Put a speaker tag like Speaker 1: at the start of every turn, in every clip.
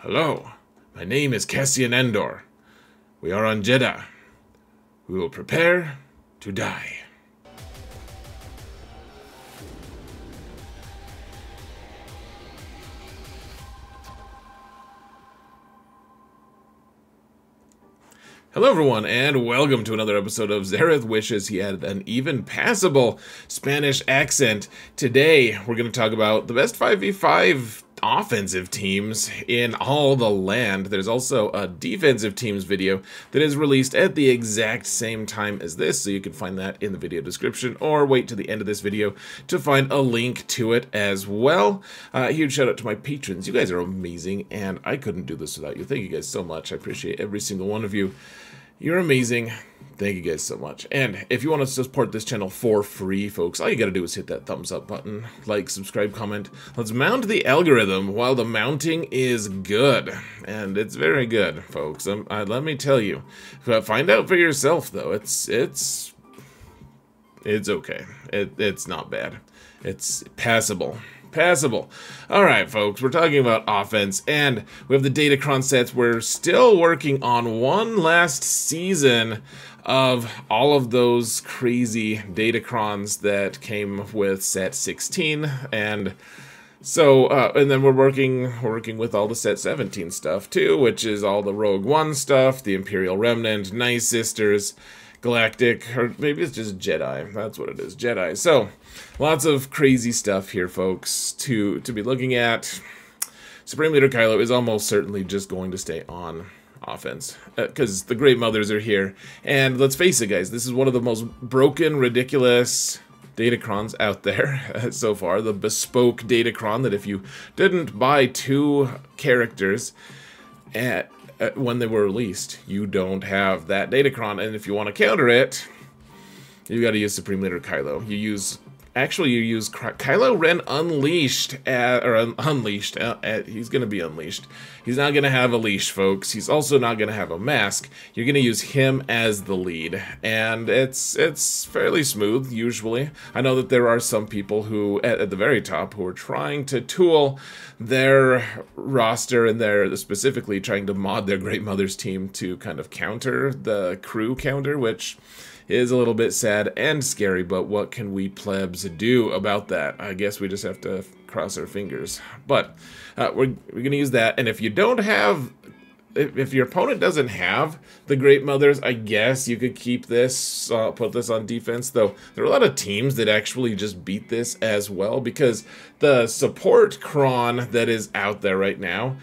Speaker 1: Hello, my name is Cassian Endor. We are on Jeddah. We will prepare to die. Hello everyone, and welcome to another episode of Zareth Wishes He Had an Even Passable Spanish Accent. Today, we're going to talk about the best 5v5 offensive teams in all the land. There's also a defensive teams video that is released at the exact same time as this, so you can find that in the video description, or wait to the end of this video to find a link to it as well. Huge shout out to my patrons. You guys are amazing, and I couldn't do this without you. Thank you guys so much. I appreciate every single one of you. You're amazing. Thank you guys so much. And if you want to support this channel for free, folks, all you gotta do is hit that thumbs up button, like, subscribe, comment. Let's mount the algorithm while the mounting is good. And it's very good, folks. Let me tell you. Find out for yourself, though. It's okay. It's not bad. It's passable. Alright, folks, we're talking about offense, and we have the Datacron sets. We're still working on one last season of all of those crazy Datacrons that came with set 16, and so, and then we're working with all the set 17 stuff too, which is all the Rogue One stuff, the Imperial Remnant, Night Sisters, Galactic, or maybe it's just Jedi. That's what it is, Jedi. So, lots of crazy stuff here, folks, to be looking at. Supreme Leader Kylo is almost certainly just going to stay on offense, because the Great Mothers are here. And let's face it, guys, this is one of the most broken, ridiculous Datacrons out there so far. The bespoke Datacron that if you didn't buy 2 characters when they were released, you don't have that Datacron, and if you want to counter it, you got to use Supreme Leader Kylo. You use Kylo Ren Unleashed, Unleashed. He's going to be unleashed. He's not going to have a leash, folks. He's also not going to have a mask. You're going to use him as the lead, and it's fairly smooth, usually. I know that there are some people who, at the very top, who are trying to tool their roster, and they're specifically trying to mod their Great Mothers team to kind of counter the crew counter, which is a little bit sad and scary, but what can we plebs do about that? I guess we just have to cross our fingers. But we're going to use that, and if you don't have, if your opponent doesn't have the Great Mothers, I guess you could keep this, put this on defense, though there are a lot of teams that actually just beat this as well, because the support cron that is out there right now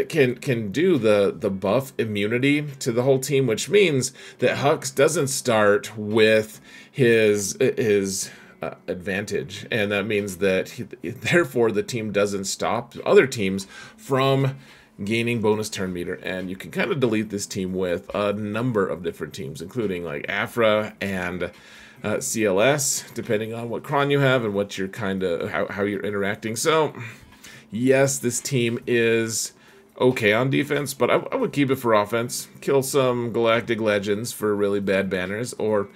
Speaker 1: can do the buff immunity to the whole team, which means that Hux doesn't start with his advantage, and that means that therefore the team doesn't stop other teams from gaining bonus turn meter. And you can kind of delete this team with a number of different teams, including like Afra and CLS, depending on what cron you have and what you're kind of how you're interacting. So yes, this team is okay on defense, but I would keep it for offense. Kill some Galactic Legends for really bad banners, or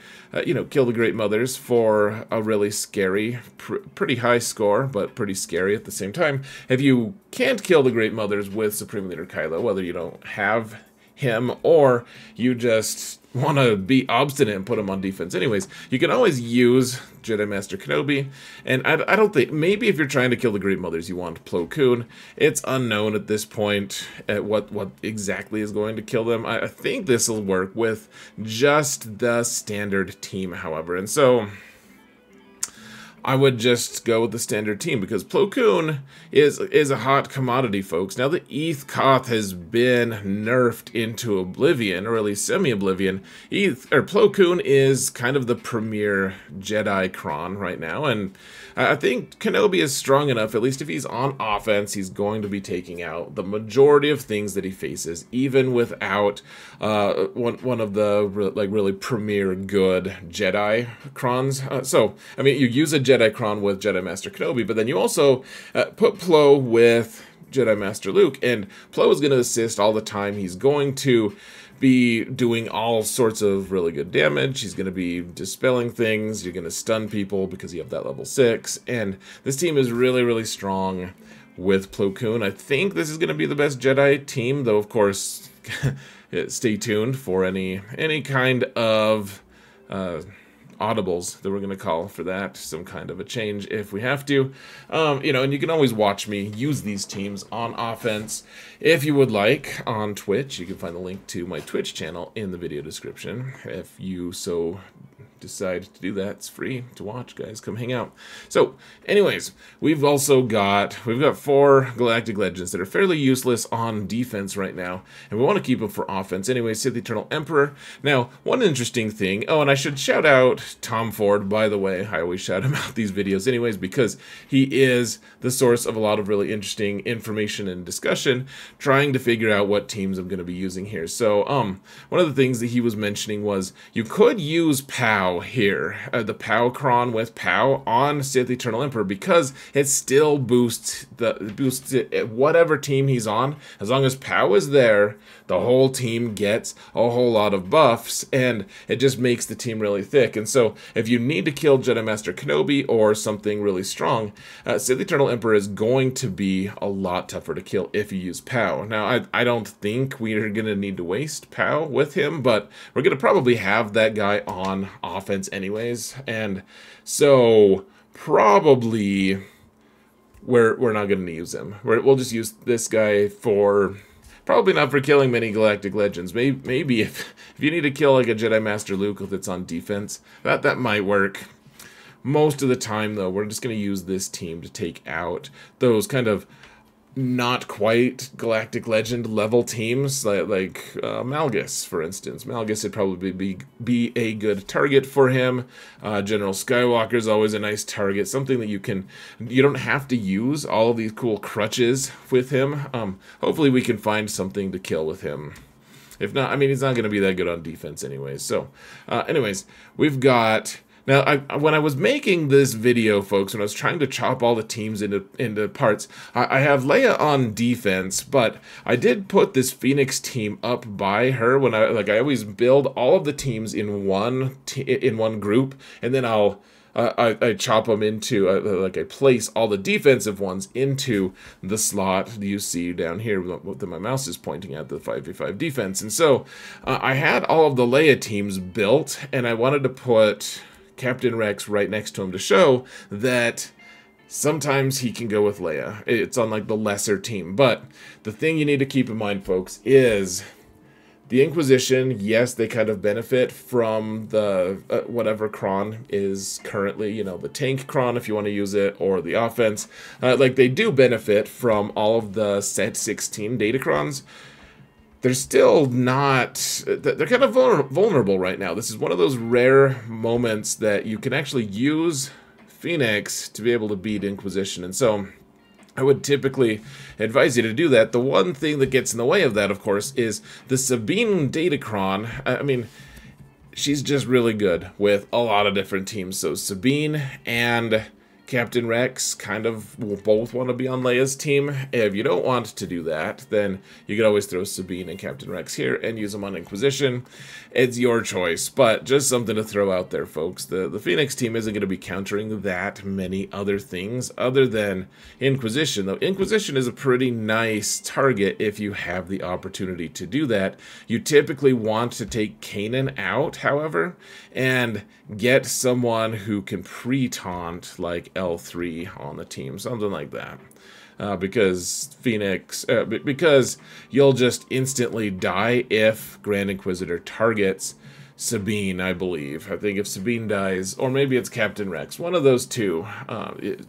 Speaker 1: kill the Great Mothers for a really scary, pretty high score, but pretty scary at the same time. If you can't kill the Great Mothers with Supreme Leader Kylo, whether you don't have him or you just want to be obstinate and put him on defense anyways, you can always use Jedi Master Kenobi. And I don't think, maybe if you're trying to kill the Great Mothers, you want Plo Koon. It's unknown at this point what exactly is going to kill them. I think this will work with just the standard team, however. And so I would just go with the standard team, because Plo Koon is a hot commodity, folks. Now that Eth Koth has been nerfed into oblivion, or at least semi-oblivion, Plo Koon is kind of the premier Jedi cron right now, and I think Kenobi is strong enough, at least if he's on offense, he's going to be taking out the majority of things that he faces, even without one of the really premier good Jedi crons. So, I mean, you use a Jedi cron with Jedi Master Kenobi, but then you also put Plo with Jedi Master Luke, and Plo is going to assist all the time. He's going to be doing all sorts of really good damage. He's going to be dispelling things. You're going to stun people because you have that level 6. And this team is really, really strong with Plo Koon. I think this is going to be the best Jedi team, though, of course, stay tuned for any kind of audibles that we're going to call for that, some kind of a change if we have to. You know, and you can always watch me use these teams on offense if you would like on Twitch. You can find the link to my Twitch channel in the video description if you so decide to do that. It's free to watch, guys. Come hang out. So anyways, we've got 4 Galactic Legends that are fairly useless on defense right now, and we want to keep them for offense anyway. Sith Eternal Emperor. Now, one interesting thing, oh, and I should shout out Tom Ford, by the way. I always shout him out these videos anyways, because he is the source of a lot of really interesting information and discussion trying to figure out what teams I'm going to be using here. So one of the things that he was mentioning was you could use POW here, the POW cron with POW on Sith Eternal Emperor, because it still boosts whatever team he's on. As long as POW is there, the whole team gets a whole lot of buffs, and it just makes the team really thick. And so if you need to kill Jedi Master Kenobi or something really strong, Sith Eternal Emperor is going to be a lot tougher to kill if you use POW. Now, I don't think we're going to need to waste POW with him, but we're going to probably have that guy on offense anyways, and so probably we're not going to use him. We'll just use this guy for, probably not for killing many Galactic Legends. Maybe if you need to kill like a Jedi Master Luke that's on defense, that might work. Most of the time, though, we're just going to use this team to take out those kind of not quite Galactic Legend level teams, like Malgus, for instance. Malgus would probably be a good target for him. General Skywalker is always a nice target, something that you don't have to use all of these cool crutches with him. Hopefully we can find something to kill with him. If not, I mean, he's not going to be that good on defense anyways. So, anyways, we've got... Now, when I was making this video, folks, when I was trying to chop all the teams into parts, I have Leia on defense, but I did put this Phoenix team up by her. When I always build all of the teams in one group, and then I chop them into I place all the defensive ones into the slot you see down here that my mouse is pointing at, the 5v5 defense. And so I had all of the Leia teams built, and I wanted to put Captain Rex right next to him to show that sometimes he can go with Leia. It's on like the lesser team. But the thing you need to keep in mind, folks, is the Inquisition, yes, they kind of benefit from the whatever cron is currently, you know, the tank cron if you want to use it, or the offense. Like, they do benefit from all of the set 16 datacrons. They're still not, they're kind of vulnerable right now. This is one of those rare moments that you can actually use Phoenix to be able to beat Inquisition. And so I would typically advise you to do that. The one thing that gets in the way of that, of course, is the Sabine datacron. I mean, she's just really good with a lot of different teams. So Sabine and Captain Rex kind of will both want to be on Leia's team. If you don't want to do that, then you could always throw Sabine and Captain Rex here and use them on Inquisition. It's your choice, but just something to throw out there, folks. The Phoenix team isn't going to be countering that many other things other than Inquisition, though Inquisition is a pretty nice target if you have the opportunity to do that. You typically want to take Kanan out, however, and get someone who can pre-taunt like L3 on the team, something like that. Because Phoenix, because you'll just instantly die if Grand Inquisitor targets Sabine, I believe. I think if Sabine dies, or maybe it's Captain Rex, one of those two.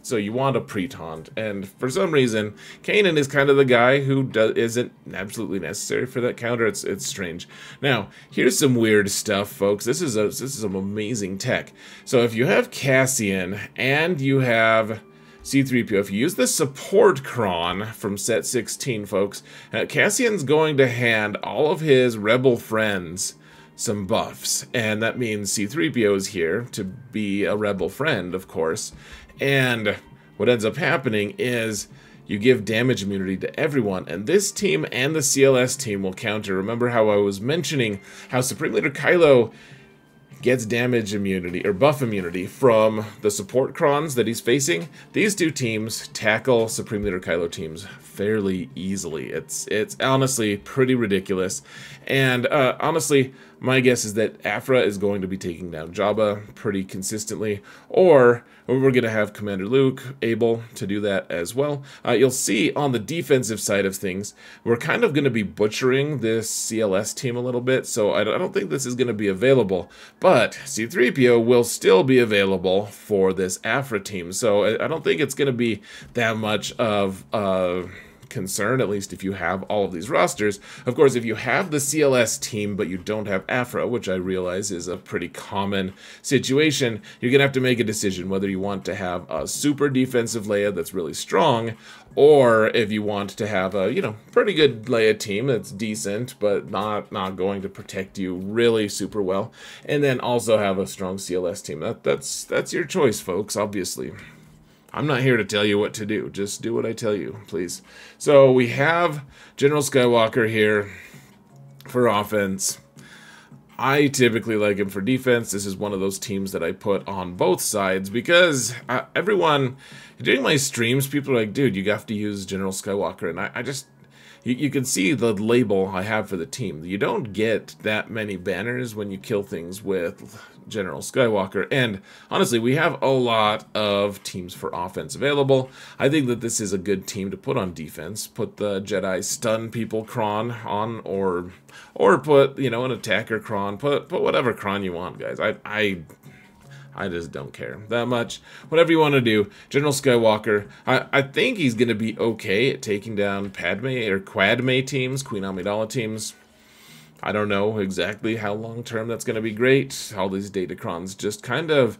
Speaker 1: So you want a pre-taunt, and for some reason, Kanan is kind of the guy who isn't absolutely necessary for that counter. It's strange. Now, here's some weird stuff, folks. This is some amazing tech. So if you have Cassian and you have C-3PO, if you use the support cron from set 16, folks, Cassian's going to hand all of his rebel friends some buffs, and that means C-3PO is here to be a rebel friend, of course, and what ends up happening is you give damage immunity to everyone, and this team and the CLS team will counter. Remember how I was mentioning how Supreme Leader Kylo gets damage immunity or buff immunity from the support crons that he's facing, these two teams tackle Supreme Leader Kylo teams fairly easily. It's honestly pretty ridiculous. And honestly, my guess is that Afra is going to be taking down Jabba pretty consistently, or we're going to have Commander Luke able to do that as well. You'll see on the defensive side of things, we're kind of going to be butchering this CLS team a little bit, so I don't think this is going to be available, but C-3PO will still be available for this Afra team, so I don't think it's going to be that much of concern, at least if you have all of these rosters. Of course, if you have the CLS team but you don't have Afra, which I realize is a pretty common situation, you're gonna have to make a decision whether you want to have a super defensive Leia that's really strong, or if you want to have a, you know, pretty good Leia team that's decent but not going to protect you really super well, and then also have a strong CLS team. That's your choice, folks, obviously. I'm not here to tell you what to do. Just do what I tell you, please. So we have General Skywalker here for offense. I typically like him for defense. This is one of those teams that I put on both sides because everyone, during my streams, people are like, dude, you have to use General Skywalker. And I just, you can see the label I have for the team. You don't get that many banners when you kill things with General Skywalker, and honestly, we have a lot of teams for offense available. I think that this is a good team to put on defense. Put the Jedi stun people cron on, or put, you know, an attacker cron. Put whatever cron you want, guys. I just don't care that much. Whatever you want to do. General Skywalker, I think he's going to be okay at taking down Padme or Quadme teams, Queen Amidala teams. I don't know exactly how long-term that's going to be great. All these datacrons just kind of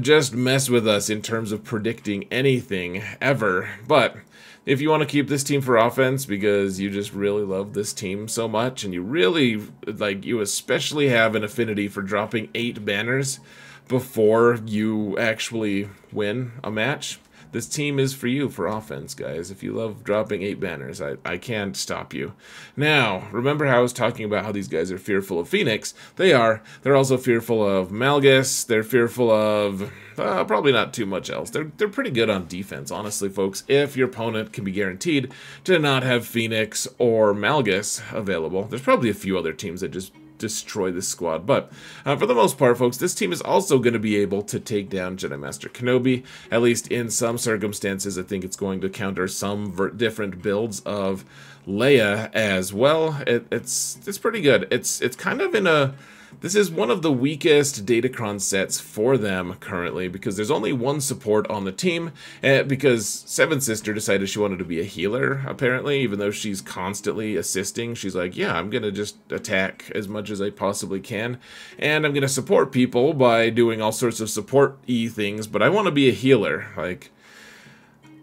Speaker 1: just mess with us in terms of predicting anything ever. But if you want to keep this team for offense because you just really love this team so much, and you really, like, you especially have an affinity for dropping 8 banners before you actually win a match, this team is for you for offense, guys. If you love dropping 8 banners, I can't stop you. Now, remember how I was talking about how these guys are fearful of Phoenix? They are. They're also fearful of Malgus. They're fearful of probably not too much else. They're pretty good on defense, honestly, folks. If your opponent can be guaranteed to not have Phoenix or Malgus available, there's probably a few other teams that just destroy this squad, but for the most part, folks, this team is also going to be able to take down Jedi Master Kenobi, at least in some circumstances. I think it's going to counter some different builds of Leia as well. It's pretty good. It's kind of in a... This is one of the weakest Datacron sets for them currently because there's only one support on the team, because Seven Sister decided she wanted to be a healer, apparently, even though she's constantly assisting. She's like, yeah, I'm going to just attack as much as I possibly can, and I'm going to support people by doing all sorts of support-y things, but I want to be a healer. Like,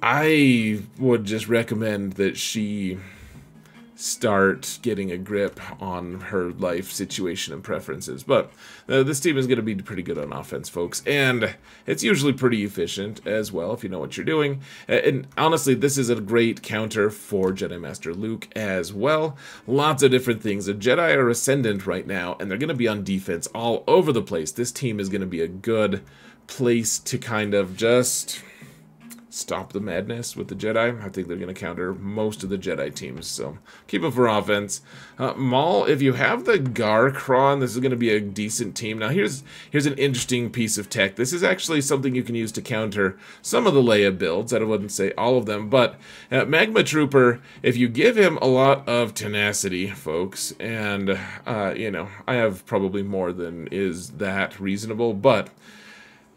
Speaker 1: I would just recommend that she start getting a grip on her life situation and preferences. But this team is going to be pretty good on offense, folks, and it's usually pretty efficient as well if you know what you're doing. And honestly, this is a great counter for Jedi Master Luke as well. Lots of different things. The Jedi are ascendant right now, and they're going to be on defense all over the place. This team is going to be a good place to kind of just stop the madness with the Jedi. I think they're going to counter most of the Jedi teams, so keep them for offense. Maul, if you have the Garkron, this is going to be a decent team. Now here's an interesting piece of tech. This is actually something you can use to counter some of the Leia builds. I wouldn't say all of them, but Magma Trooper, if you give him a lot of tenacity, folks, and you know, I have probably more than is that reasonable, but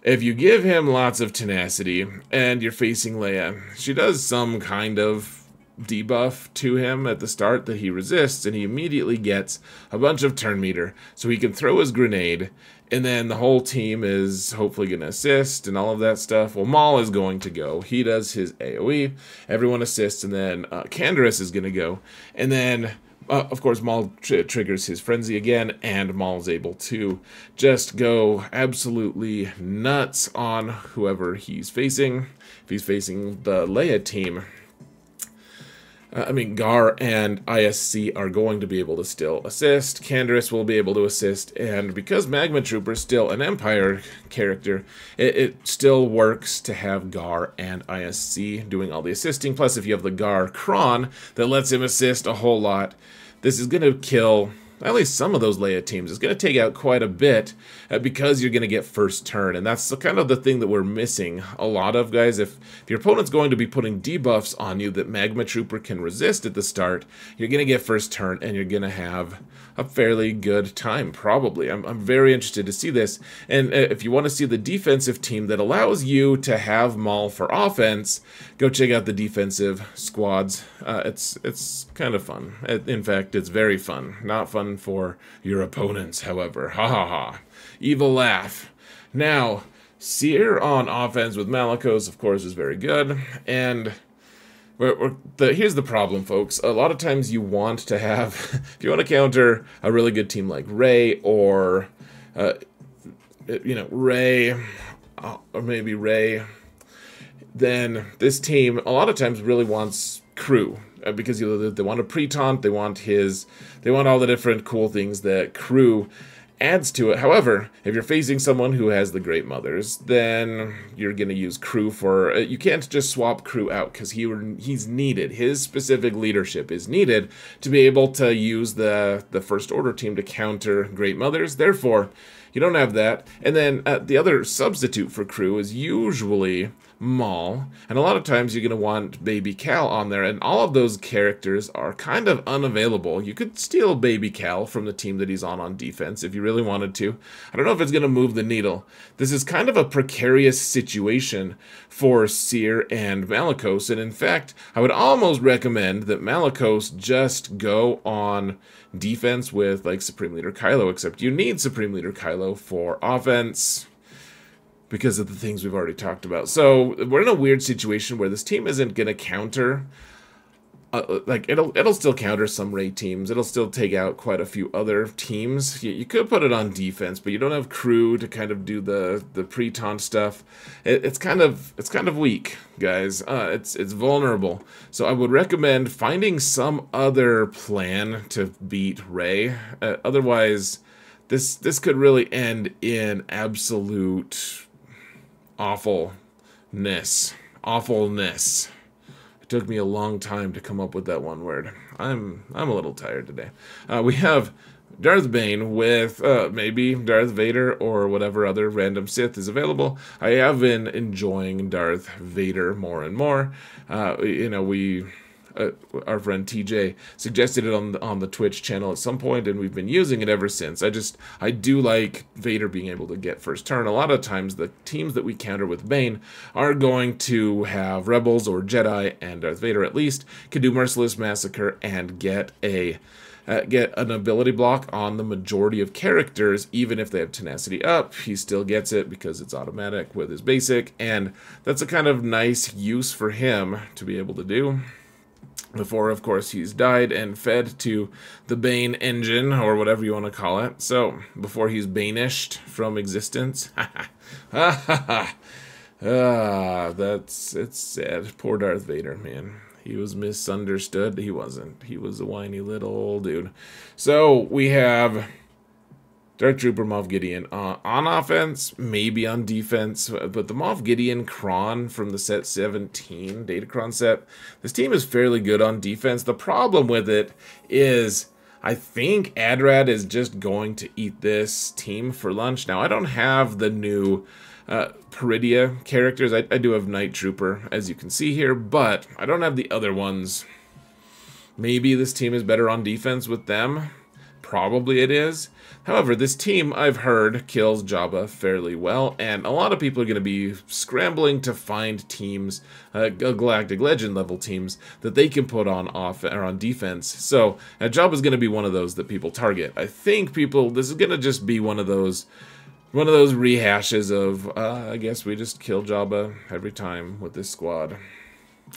Speaker 1: if you give him lots of tenacity and you're facing Leia, she does some kind of debuff to him at the start that he resists, and he immediately gets a bunch of turn meter, so he can throw his grenade, and then the whole team is hopefully going to assist and all of that stuff. Well, Maul is going to go. He does his AoE, everyone assists, and then Canderous is going to go, and then of course, Maul triggers his frenzy again, and Maul is able to just go absolutely nuts on whoever he's facing. If he's facing the Leia team, I mean, Gar and ISC are going to be able to still assist. Canderous will be able to assist. And because Magma Trooper is still an Empire character, it still works to have Gar and ISC doing all the assisting. Plus, if you have the Gar Kron that lets him assist a whole lot, this is going to kill at least some of those Leia teams. It's going to take out quite a bit because you're going to get first turn. And that's kind of the thing that we're missing a lot of, guys. If your opponent's going to be putting debuffs on you that Magma Trooper can resist at the start, you're going to get first turn and you're going to have a fairly good time, probably. I'm very interested to see this. And if you want to see the defensive team that allows you to have Maul for offense, go check out the defensive squads. It's kind of fun. In fact, it's very fun. Not fun for your opponents, however. Ha ha ha. Evil laugh. Now, Seer on offense with Malicos, of course, is very good. And here's the problem, folks. A lot of times you want to have, if you want to counter a really good team like Rey or, Rey, or maybe Rey, then this team a lot of times really wants Crew. Because they want a pre-taunt, they want all the different cool things that Crew adds to it. However, if you're facing someone who has the Great Mothers, then you're going to use Crew for... you can't just swap Crew out, because he's needed. His specific leadership is needed to be able to use the First Order team to counter Great Mothers. Therefore, you don't have that. And then the other substitute for Crew is usually Maul, and a lot of times you're going to want Baby Cal on there, and all of those characters are kind of unavailable. You could steal Baby Cal from the team that he's on defense if you really wanted to. I don't know if it's going to move the needle. This is kind of a precarious situation for Seer and Malicos, and in fact, I would almost recommend that Malicos just go on defense with like Supreme Leader Kylo, except you need Supreme Leader Kylo for offense because of the things we've already talked about. So we're in a weird situation where this team isn't going to counter, like it'll still counter some Rey teams. It'll still take out quite a few other teams. You could put it on defense, but you don't have Crew to kind of do the pre-taunt stuff. It's kind of weak, guys. It's vulnerable. So I would recommend finding some other plan to beat Rey. Otherwise, this could really end in absolute awfulness. It took me a long time to come up with that one word. I'm a little tired today. We have Darth Bane with maybe Darth Vader or whatever other random Sith is available. I have been enjoying Darth Vader more and more. Our friend TJ suggested it on the Twitch channel at some point, and we've been using it ever since. I do like Vader being able to get first turn. A lot of times the teams that we counter with Bane are going to have Rebels or Jedi, and Darth Vader at least can do Merciless Massacre and get an ability block on the majority of characters. Even if they have tenacity up, he still gets it because it's automatic with his basic, and that's a kind of nice use for him to be able to do. Before, of course, he's died and fed to the Bane engine, or whatever you want to call it. So, before he's banished from existence. It's sad. Poor Darth Vader, man. He was misunderstood. He wasn't. He was a whiny little old dude. So, we have Dark Trooper Moff Gideon on offense, maybe on defense, but the Moff Gideon Kron from the set 17 Datacron set, this team is fairly good on defense. The problem with it is I think Adrad is just going to eat this team for lunch. Now, I don't have the new Peridia characters. I do have Night Trooper, as you can see here, but I don't have the other ones. Maybe this team is better on defense with them. Probably it is. However, this team, I've heard, kills Jabba fairly well, and a lot of people are going to be scrambling to find teams, Galactic Legend level teams, that they can put on defense. So, Jabba's going to be one of those that people target. I think this is going to just be one of those rehashes of, I guess we just kill Jabba every time with this squad.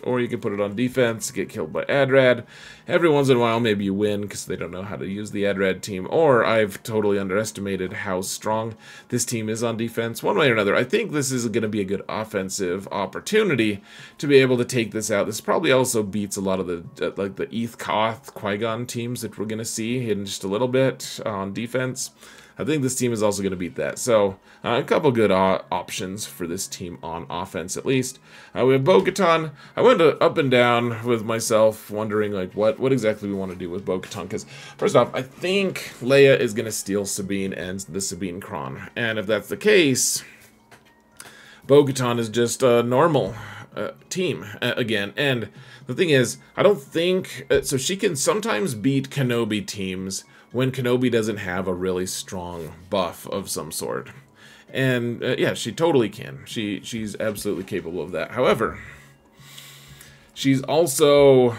Speaker 1: Or you can put it on defense, get killed by Adrad. Every once in a while, maybe you win because they don't know how to use the Adrad team. Or I've totally underestimated how strong this team is on defense. One way or another, I think this is going to be a good offensive opportunity to be able to take this out. This probably also beats a lot of the like the Eth Koth Qui-Gon teams that we're going to see in just a little bit on defense. I think this team is also going to beat that. So, a couple good options for this team on offense, at least. We have Bo-Katan. I went up and down with myself, wondering, like, what exactly we want to do with Bo-Katan. Because, first off, I think Leia is going to steal Sabine and the Sabine Kron. And if that's the case, Bo-Katan is just a normal team again. And the thing is, I don't think... so she can sometimes beat Kenobi teams when Kenobi doesn't have a really strong buff of some sort. And, yeah, she totally can. She's absolutely capable of that. However, she's also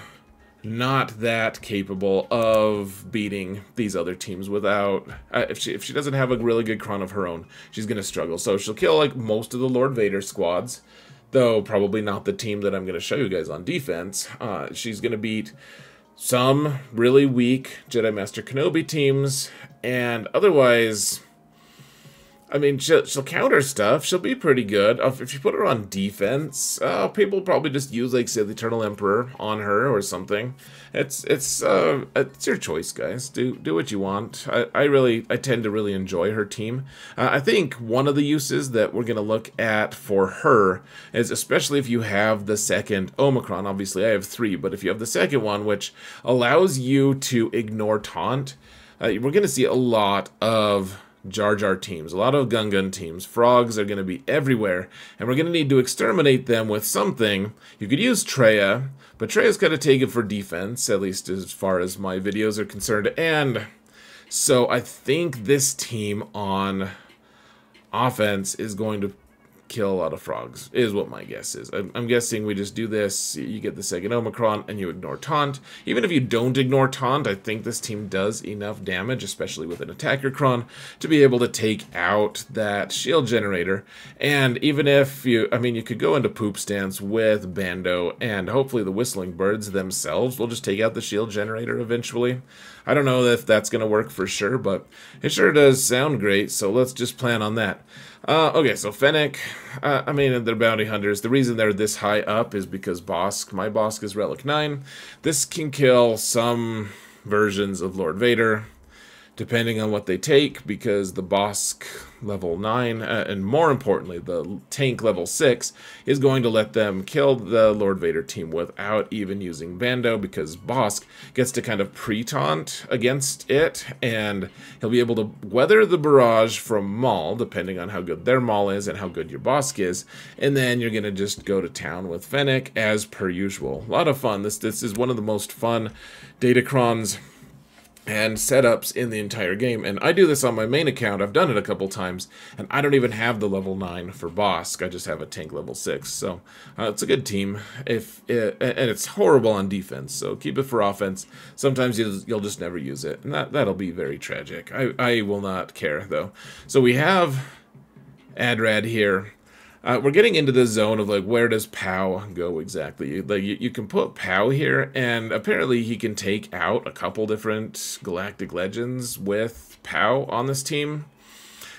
Speaker 1: not that capable of beating these other teams without... if she doesn't have a really good Kron of her own, she's going to struggle. So she'll kill, like, most of the Lord Vader squads, though probably not the team that I'm going to show you guys on defense. She's going to beat some really weak Jedi Master Kenobi teams, and otherwise, I mean, she'll counter stuff. She'll be pretty good. If you put her on defense, people probably just use, like, say, the Eternal Emperor on her or something. It's your choice, guys. Do what you want. I tend to really enjoy her team. I think one of the uses that we're gonna look at for her is, especially if you have the second Omicron. Obviously, I have 3, but if you have the second one, which allows you to ignore taunt, we're gonna see a lot of Jar Jar teams, a lot of Gungan teams. Frogs are going to be everywhere, and we're going to need to exterminate them with something. You could use Traya, but Traya's got to take it for defense, at least as far as my videos are concerned. And so I think this team on offense is going to kill a lot of frogs, is what my guess is. I'm guessing we just do this, you get the second Omicron, and you ignore taunt. Even if you don't ignore taunt, I think this team does enough damage, especially with an attacker Kron, to be able to take out that shield generator. And even if you could go into poop stance with Bando, and hopefully the Whistling Birds themselves will just take out the shield generator eventually. I don't know if that's going to work for sure, but it sure does sound great, so let's just plan on that. Okay, so Fennec, they're bounty hunters. The reason they're this high up is because Bosk, my Bosk is Relic 9. This can kill some versions of Lord Vader, depending on what they take, because the Bosk level 9, and more importantly, the tank level 6, is going to let them kill the Lord Vader team without even using Bando, because Bosk gets to kind of pre-taunt against it, and he'll be able to weather the barrage from Maul, depending on how good their Maul is and how good your Bosk is, and then you're going to just go to town with Fennec as per usual. A lot of fun. This is one of the most fun Datacrons and setups in the entire game, and I do this on my main account. I've done it a couple times, and I don't even have the level 9 for Bosk. I just have a tank level 6, so it's a good team. And it's horrible on defense, so keep it for offense. Sometimes you'll just never use it, and that'll be very tragic. I will not care, though. So we have Adrad here. We're getting into the zone of, like, where does Pow go exactly? Like, you can put Pow here, and apparently he can take out a couple different Galactic Legends with Pow on this team,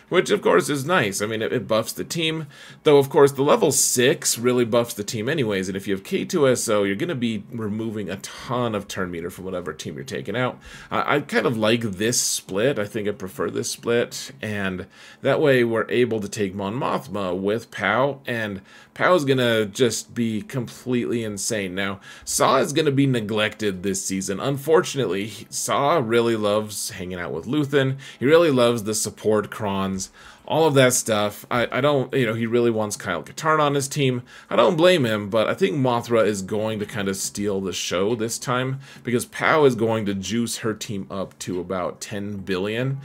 Speaker 1: which, of course, is nice. I mean, it buffs the team, though, of course, the level 6 really buffs the team anyways, and if you have K2SO, you're going to be removing a ton of turn meter from whatever team you're taking out. I kind of like this split. I think I prefer this split, and that way we're able to take Mon Mothma with Pow, and Pow's going to just be completely insane. Now, Saw is going to be neglected this season. Unfortunately, Saw really loves hanging out with Luthen. He really loves the support Krons, all of that stuff. I don't, he really wants Kyle Katarn on his team. I don't blame him, but I think Mothra is going to kind of steal the show this time, because Pow is going to juice her team up to about 10 billion.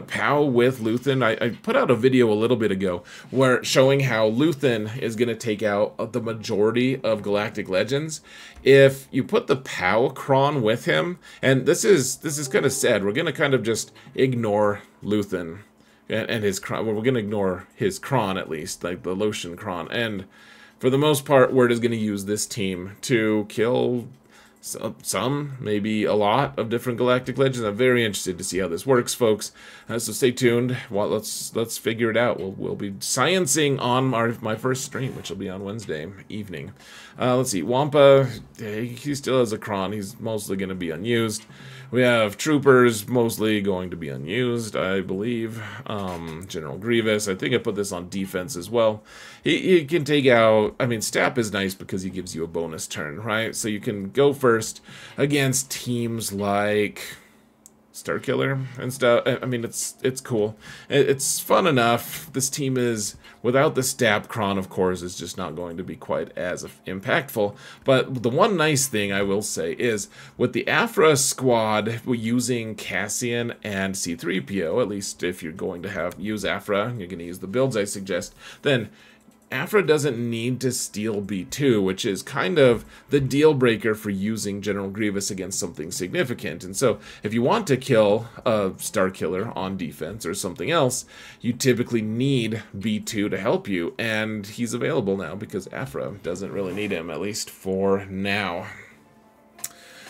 Speaker 1: Pow with Luthen, I put out a video a little bit ago where showing how Luthen is going to take out the majority of Galactic Legends. If you put the Pow Kron with him, and this is kind of sad, we're going to kind of just ignore Luthen and his Kron. Well, we're going to ignore his Kron, at least, like the Lotion Kron. And for the most part, Word is going to use this team to kill some, maybe a lot of different galactic legends. I'm very interested to see how this works, folks. So stay tuned. Well, let's figure it out. We'll be sciencing on my first stream, which will be on Wednesday evening. Let's see. Wampa, he still has a Kron. He's mostly going to be unused. We have Troopers, mostly going to be unused, I believe. General Grievous, I think I put this on defense as well. He can take out, I mean, Stap is nice because he gives you a bonus turn, right? So you can go first against teams like Starkiller and stuff. I mean, it's cool. It's fun enough. This team is, without the Stab Kron, of course, is just not going to be quite as impactful. But the one nice thing I will say is, with the Afra squad using Cassian and C-3PO, at least if you're going to use Afra, you're going to use the builds I suggest, then Afra doesn't need to steal B2, which is kind of the deal breaker for using General Grievous against something significant. And so, if you want to kill a Starkiller on defense or something else, you typically need B2 to help you, and he's available now because Afra doesn't really need him, at least for now.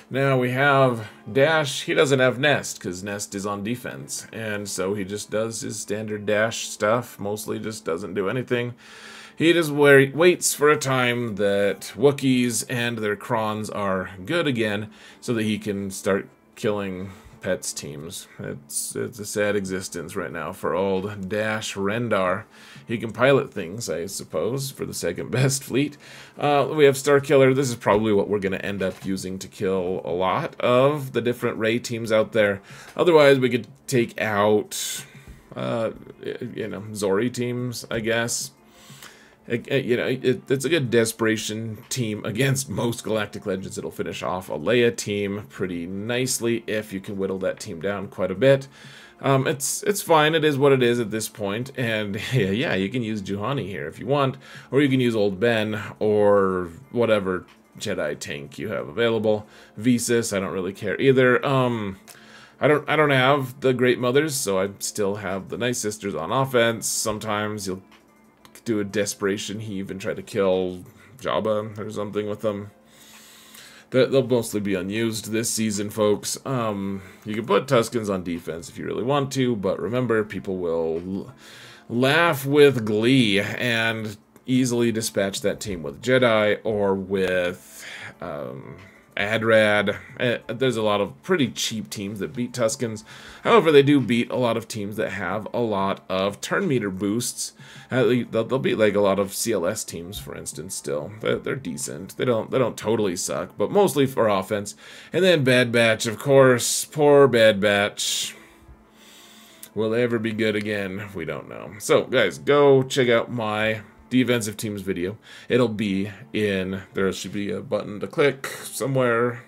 Speaker 1: Now we have Dash. He doesn't have Nest because Nest is on defense, and so he just does his standard Dash stuff, mostly just doesn't do anything. He just waits for a time that Wookiees and their Krons are good again so that he can start killing Pets teams. It's a sad existence right now for old Dash Rendar. He can pilot things, I suppose, for the second best fleet. We have Starkiller. This is probably what we're going to end up using to kill a lot of the different Ray teams out there. Otherwise, we could take out, Zori teams, I guess. It's a good desperation team against most Galactic Legends. It'll finish off a Leia team pretty nicely if you can whittle that team down quite a bit. It's fine. It is what it is at this point. And yeah, you can use Juhani here if you want, or you can use Old Ben or whatever Jedi tank you have available. Visas, I don't really care either. I don't have the Great Mothers, so I still have the Nice Sisters on offense. Sometimes you'll do a desperation heave and try to kill Jabba or something with them. They'll mostly be unused this season, folks. You can put Tuskens on defense if you really want to, but remember, people will laugh with glee and easily dispatch that team with Jedi or with Adrad. There's a lot of pretty cheap teams that beat Tuskens. However, they do beat a lot of teams that have a lot of turn meter boosts. They'll beat like a lot of CLS teams, for instance. Still, they're decent. They don't totally suck, but mostly for offense. And then Bad Batch, of course. Poor Bad Batch. Will they ever be good again? We don't know. So, guys, go check out my defensive teams video. It'll be in, there should be a button to click somewhere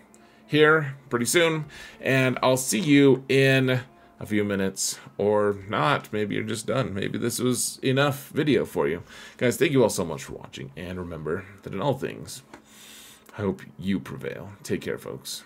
Speaker 1: here pretty soon, and I'll see you in a few minutes, or not. Maybe you're just done. Maybe this was enough video for you. Guys, thank you all so much for watching, and remember that in all things, I hope you prevail. Take care, folks.